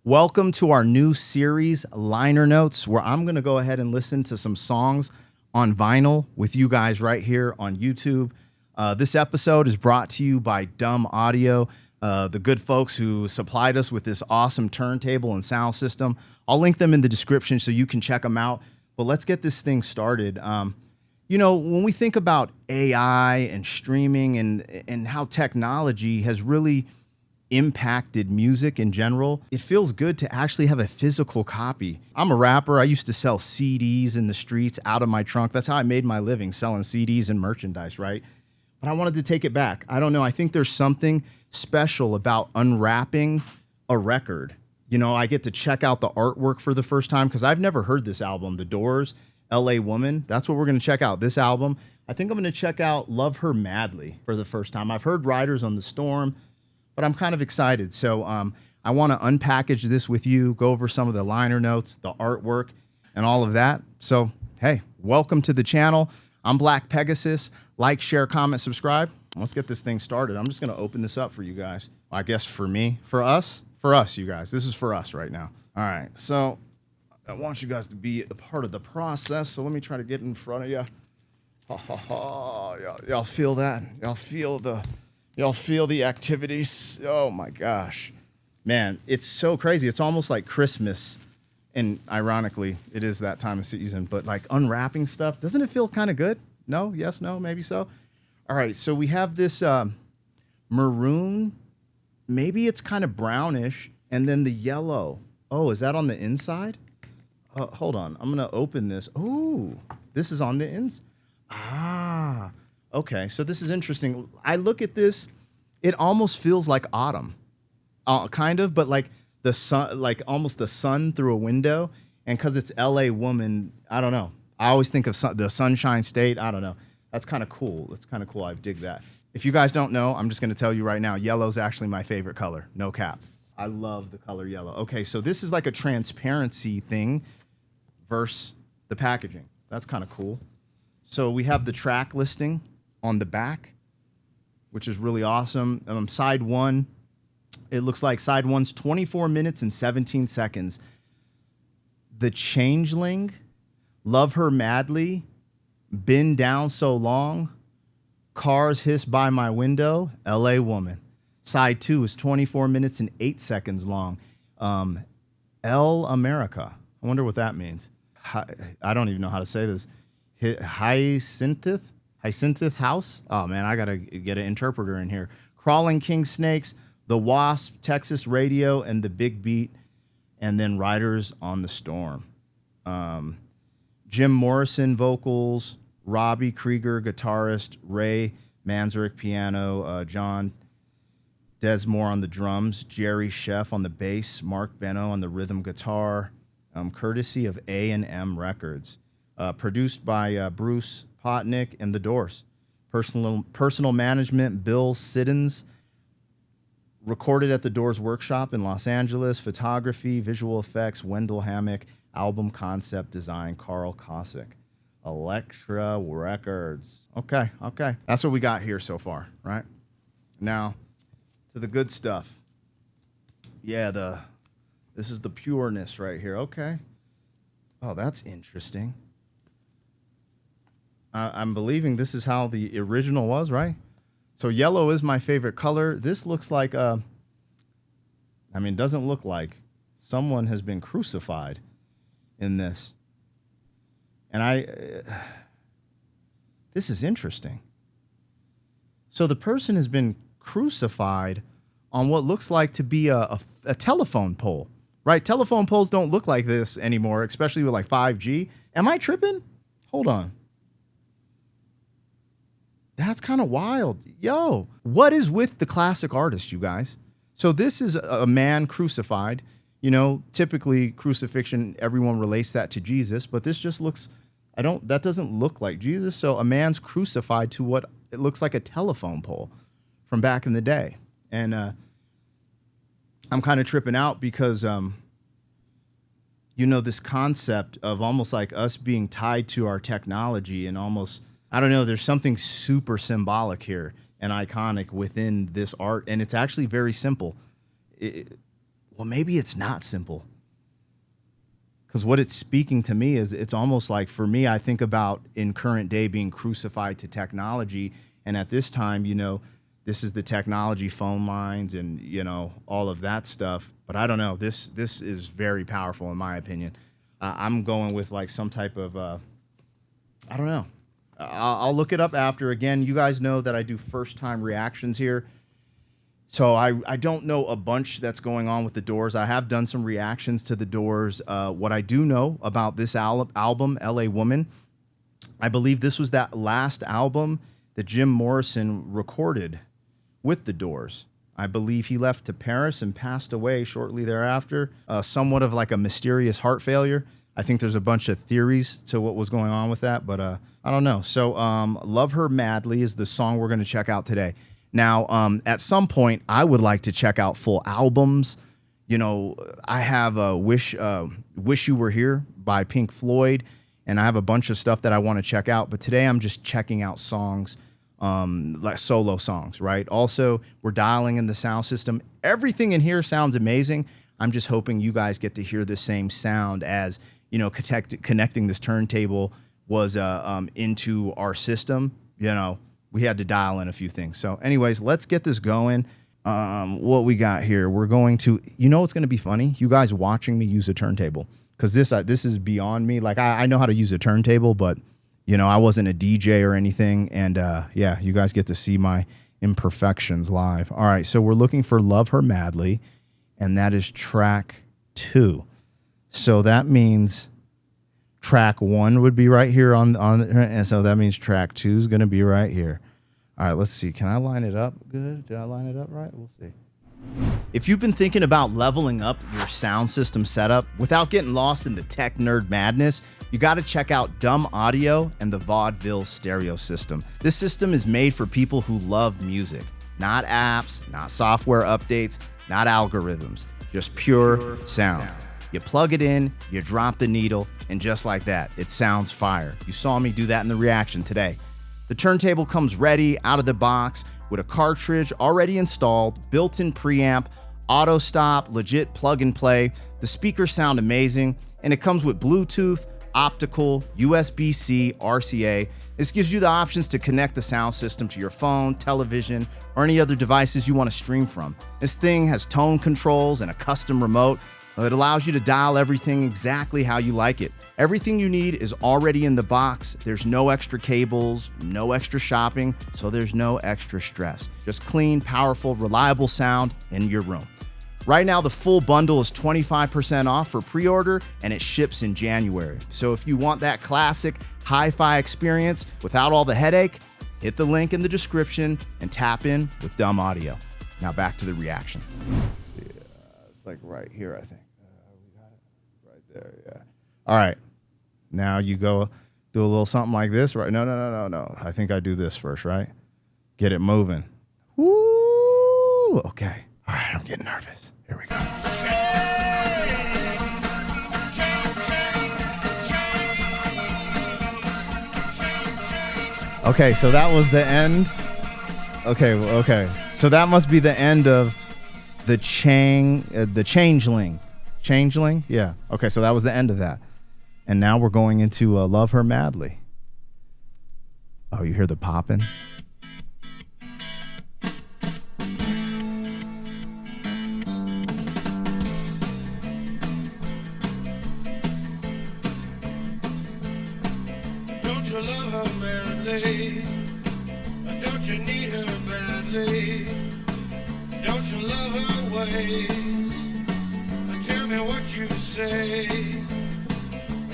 Welcome to our new series, Liner Notes, where I'm going to go ahead and listen to some songs on vinyl with you guys right here on YouTube. This episode is brought to you by Dumb Audio, the good folks who supplied us with this awesome turntable and sound system. I'll link them in the description so you can check them out. But let's get this thing started. When we think about AI and streaming and how technology has really impacted music in general, it feels good to actually have a physical copy. I'm a rapper. I used to sell CDs in the streets out of my trunk. That's how I made my living, selling CDs and merchandise, right? But I wanted to take it back. I don't know. I think there's something special about unwrapping a record. I get to check out the artwork for the first time because I've never heard this album, The Doors, LA Woman. That's what we're going to check out, this album. I think I'm going to check out Love Her Madly for the first time. I've heard Riders on the Storm, but I'm kind of excited. So I want to unpackage this with you, go over some of the liner notes, the artwork, and all of that. So, hey, welcome to the channel. I'm Black Pegasus. Like, share, comment, subscribe. Let's get this thing started. I'm just going to open this up for you guys. I guess for me, for us, you guys. This is for us right now. All right, so I want you guys to be a part of the process. So let me try to get in front of you. Ha, ha, ha. Y'all feel that? Y'all feel the activities? Oh my gosh. Man, it's so crazy. It's almost like Christmas. And ironically, it is that time of season, but like unwrapping stuff, doesn't it feel kind of good? No? Yes, no, maybe so. All right, so we have this maroon, maybe it's kind of brownish, and then the yellow. Oh, is that on the inside? Hold on, I'm gonna open this. Ooh, this is on the inside. Ah, okay, so this is interesting. I look at this, it almost feels like autumn, kind of, but like the sun, like almost the sun through a window. And because it's LA Woman, I don't know. I always think of the Sunshine State. I don't know. That's kind of cool. I dig that. If you guys don't know, I'm just going to tell you right now, yellow's actually my favorite color. No cap. I love the color yellow. Okay, so this is like a transparency thing versus the packaging. That's kind of cool. So we have the track listing on the back, which is really awesome. Side one, it looks like side one's 24 minutes and 17 seconds. The Changeling, Love Her Madly, Been Down So Long, Cars Hiss By My Window, LA Woman. Side two is 24 minutes and 8 seconds long. El America. I wonder what that means. I don't even know how to say this. Hyacinth House. Oh man, I gotta get an interpreter in here. Crawling King Snakes, The Wasp, Texas Radio, and The Big Beat, and then Riders on the Storm. Jim Morrison vocals, Robbie Krieger guitarist, Ray Manzarek piano, John Desmore on the drums, Jerry Sheff on the bass, Mark Beno on the rhythm guitar, courtesy of A&M Records. Produced by Bruce Potnick and The Doors. Personal management, Bill Siddons. Recorded at The Doors workshop in Los Angeles. Photography, visual effects, Wendell Hammock. Album concept design, Carl Kosick. Elektra Records. Okay. That's what we got here so far, right? Now, to the good stuff. Yeah, this is the pureness right here. Okay. Oh, that's interesting. I'm believing this is how the original was, right? So yellow is my favorite color. This looks like it doesn't look like someone has been crucified in this. And this is interesting. So the person has been crucified on what looks like to be a telephone pole, right? Telephone poles don't look like this anymore, especially with like 5G. Am I tripping? Hold on. That's kind of wild. Yo, what is with the classic artist, you guys? So this is a man crucified. Typically crucifixion, everyone relates that to Jesus, but this just looks, that doesn't look like Jesus. So a man's crucified to what it looks like a telephone pole from back in the day. And I'm kind of tripping out because, this concept of almost like us being tied to our technology and almost, I don't know, there's something super symbolic here and iconic within this art. And it's actually very simple. well, maybe it's not simple. Because what it's speaking to me is it's almost like, for me, I think about in current day being crucified to technology. And at this time, this is the technology, phone lines and, all of that stuff. But I don't know. This is very powerful, in my opinion. I'm going with like some type of, I don't know. I'll look it up after. Again, you guys know that I do first-time reactions here. So I don't know a bunch that's going on with the Doors. I have done some reactions to the Doors. What I do know about this album, L.A. Woman, I believe this was that last album that Jim Morrison recorded with the Doors. I believe he left to Paris and passed away shortly thereafter, somewhat of like a mysterious heart failure. I think there's a bunch of theories to what was going on with that, but I don't know. So Love Her Madly is the song we're going to check out today. Now, at some point, I would like to check out full albums. I have Wish You Were Here by Pink Floyd, and I have a bunch of stuff that I want to check out. But today I'm just checking out songs, like solo songs, right? Also, we're dialing in the sound system. Everything in here sounds amazing. I'm just hoping you guys get to hear the same sound as, connecting this turntable was into our system. We had to dial in a few things. So anyways, let's get this going. What we got here, we're going to, what's going to be funny? You guys watching me use a turntable, because this is beyond me. Like I know how to use a turntable, but I wasn't a DJ or anything. And yeah, you guys get to see my imperfections live. All right. So we're looking for Love Her Madly, and that is track 2. So that means track 1 would be right here and so that means track 2 is going to be right here. All right, let's see. Can I line it up good? Did I line it up right? We'll see. If you've been thinking about leveling up your sound system setup without getting lost in the tech nerd madness, you got to check out Dumb Audio and the Vaudeville Stereo System. This system is made for people who love music, not apps, not software updates, not algorithms, just pure sound. You plug it in, you drop the needle, and just like that, it sounds fire. You saw me do that in the reaction today. The turntable comes ready out of the box with a cartridge already installed, built-in preamp, auto stop, legit plug and play. The speakers sound amazing, and it comes with Bluetooth, optical, USB-C, RCA. This gives you the options to connect the sound system to your phone, television, or any other devices you want to stream from. This thing has tone controls and a custom remote. It allows you to dial everything exactly how you like it. Everything you need is already in the box. There's no extra cables, no extra shopping, so there's no extra stress. Just clean, powerful, reliable sound in your room. Right now, the full bundle is 25% off for pre-order, and it ships in January. So if you want that classic hi-fi experience without all the headache, hit the link in the description and tap in with Dumb Audio. Now back to the reaction. Yeah, it's like right here, I think. We got it right there, yeah. All right. Now you go do a little something like this, right? No. I think I do this first, right? Get it moving. Woo! Okay. All right, I'm getting nervous. Here we go. Okay, so that was the end. Okay. So that must be the end of the Changeling. Changeling? Yeah. Okay, so that was the end of that. And now we're going into Love Her Madly. Oh, you hear the popping? Don't you love her madly? Don't you need her badly? Don't you love her ways? Tell me what you say.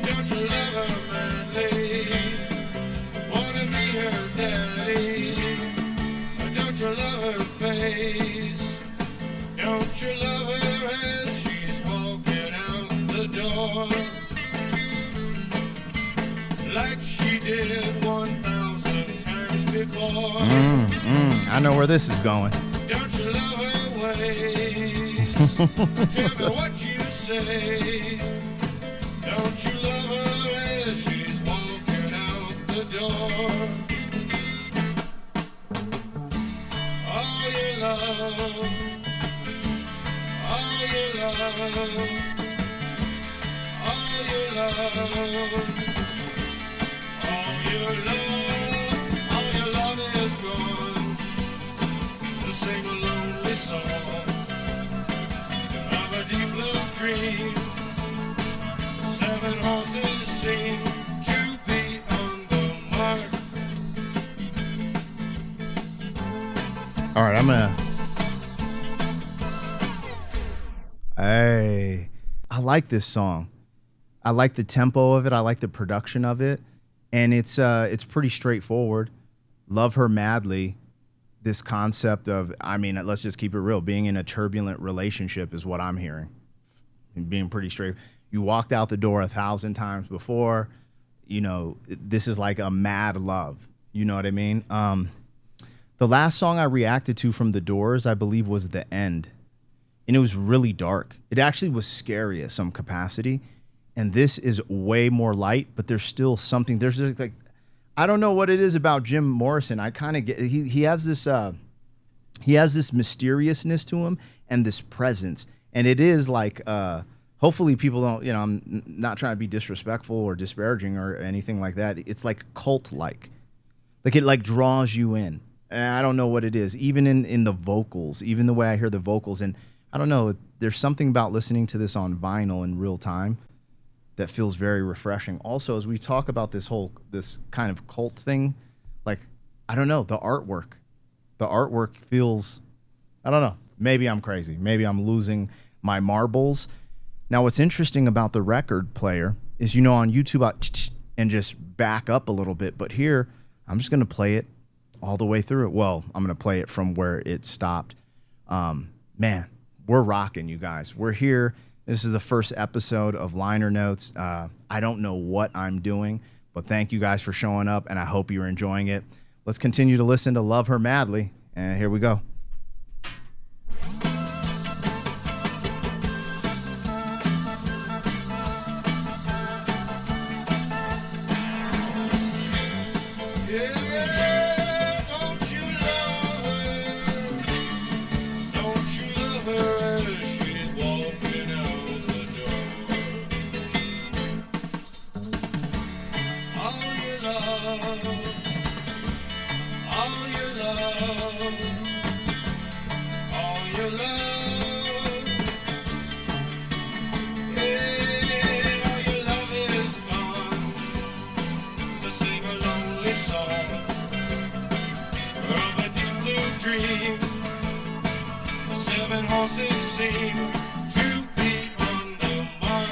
Don't you love her madly? Wanna be her daddy? Don't you love her face? Don't you love her as she's walking out the door? Like she did 1,000 times before. I know where this is going. Don't you love her ways? Tell me what you say. Don't you love her as she's walking out the door? All your love, all your all your love, all your love, all your love is gone. So sing a lonely song of a deep blue dream. Seven horses seem to be on the mark. All right, Hey, I like this song. I like the tempo of it. I like the production of it, and it's pretty straightforward. Love her madly. This concept of, I mean, let's just keep it real. Being in a turbulent relationship is what I'm hearing. And being pretty straight. You walked out the door 1,000 times before. You know, this is like a mad love. You know what I mean? The last song I reacted to from The Doors, I believe, was The End. And it was really dark. It actually was scary at some capacity. And this is way more light, but there's still something. There's just like, I don't know what it is about Jim Morrison. I kind of get, he has this mysteriousness to him and this presence. And it is like, hopefully people don't, you know, I'm not trying to be disrespectful or disparaging or anything like that. It's like cult-like. Like it like draws you in. And I don't know what it is, even in the vocals, even the way I hear the vocals. And I don't know, there's something about listening to this on vinyl in real time that feels very refreshing. Also, as we talk about this kind of cult thing, like, I don't know, the artwork feels, I don't know, maybe I'm crazy. Maybe I'm losing my marbles. Now, what's interesting about the record player is, you know, on YouTube, and just back up a little bit. But here, I'm just going to play it all the way through it. Well, I'm going to play it from where it stopped. Man, we're rocking, you guys. We're here. This is the first episode of Liner Notes. I don't know what I'm doing, but thank you guys for showing up, and I hope you're enjoying it. Let's continue to listen to Love Her Madly, and here we go. Seven horses seem to be on the mark.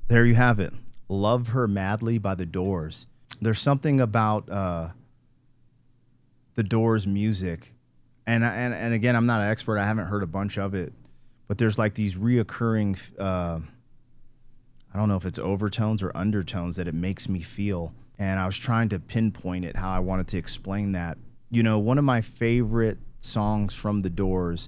There you have it. Love Her Madly by The Doors. There's something about The Doors music. And again, I'm not an expert. I haven't heard a bunch of it. But there's like these reoccurring, I don't know if it's overtones or undertones that it makes me feel. And I was trying to pinpoint it, how I wanted to explain that. You know, one of my favorite songs from The Doors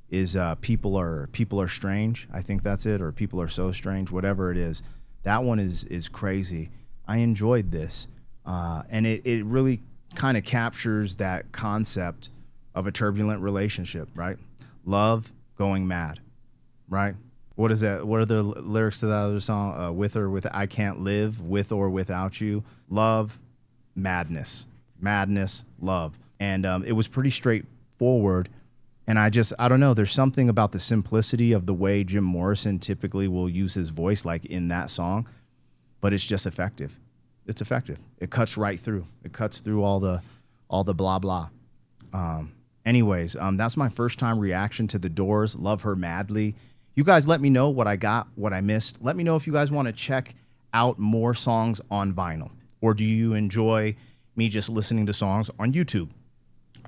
is People Are Strange. I think that's it, or People Are So Strange, whatever it is. That one is crazy. I enjoyed this. And it really kind of captures that concept of a turbulent relationship, right? Love going mad, right? What is that? What are the lyrics to that other song? With or with, I can't live with or without you. Love, madness, love. And it was pretty straightforward. And I don't know, there's something about the simplicity of the way Jim Morrison typically will use his voice, like in that song, but it's just effective. it's effective. It cuts right through. It cuts through all the blah blah. Anyways, that's my first time reaction to The Doors. Love her madly. You guys let me know what I got, what I missed. Let me know if you guys want to check out more songs on vinyl, or do you enjoy me just listening to songs on YouTube?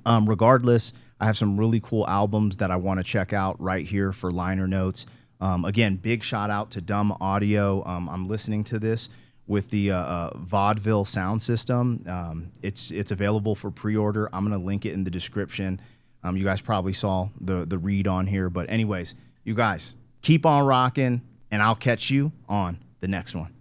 Regardless, I have some really cool albums that I want to check out right here for liner notes. Again, big shout out to Dumb Audio. I'm listening to this with the Vaudeville sound system. It's available for pre-order. I'm going to link it in the description. You guys probably saw the read on here. But anyways, you guys, keep on rocking, and I'll catch you on the next one.